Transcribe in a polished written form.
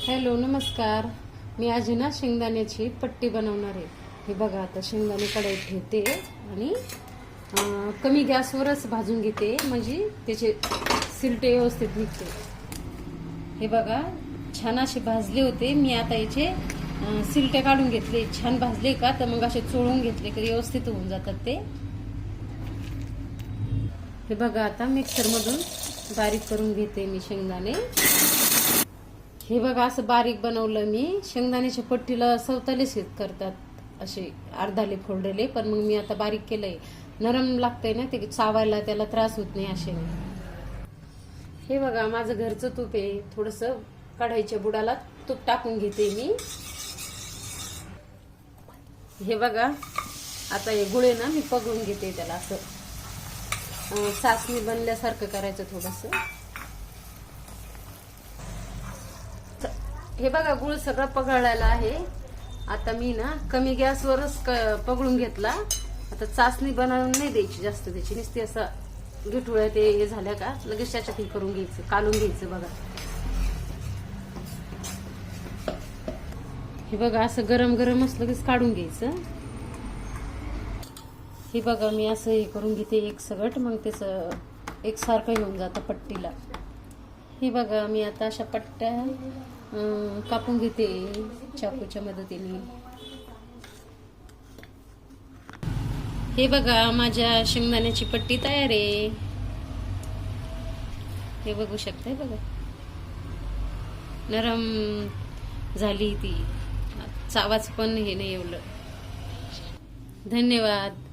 Hello नमस्कार. मी आज ना शेंगदाण्याची पट्टी बनवणार आहे. हे बघा, आता शेंगदाणे कढईत ठेवते आणि कमी गॅसवरच भाजून घेते, म्हणजे त्याचे सिलटे व्यवस्थित निघते. हे बघा, छान असे भाजले होते. मी आता याचे सिलटे काढून घेतले. छान भाजले का तर मग असे चोळून घेतले की व्यवस्थित होऊन जातात ते. हे बघा, आता मिक्सरमधून बारीक करून घेते मी शेंगदाणे. हे बघा, असं बारीक बनवलं मी. शेंगदाण्याच्या पट्टीला सवतालेच करतात असे अर्धाले फोल्डले, पण मग मी आता बारीक केलंय. नरम लागतंय ना ते, चावायला त्याला त्रास होत नाही असे. हे बघा, माझं घरचं तूप आहे. थोडस कढईच्या बुडाला तूप टाकून घेते मी. हे बघा, आता हे गुळे ना मी पगळून घेते. त्याला असं चासणी बनल्यासारखं करायचं थोडस. हे बघा, गुळ सगळं पगळलेला आहे. आता मी ना कमी गॅसवरच पगळून घेतला. आता चासणी बनवून नाही द्यायची जास्त त्याची, नुसती असं गिठुळ्या ते हे झाल्या का लगेच त्याच्यात हे करून घ्यायचं, काढून घ्यायचं. बघा, हे बघा, असं गरम गरम असलं लगेच काढून घ्यायचं. हे बघा, मी असं हे करून घेते एक सगट, मग त्याचं एकसारखं येऊन जातं पट्टीला. हे बघा, मी आता अशा पट्ट्या कापून घेते चाकूच्या मदतीने. हे बघा, माझ्या शेंगदाण्याची पट्टी तयार आहे. हे बघू शकताय. बघा, नरम झाली ती, चावाच पण हे नाही एवढं. धन्यवाद.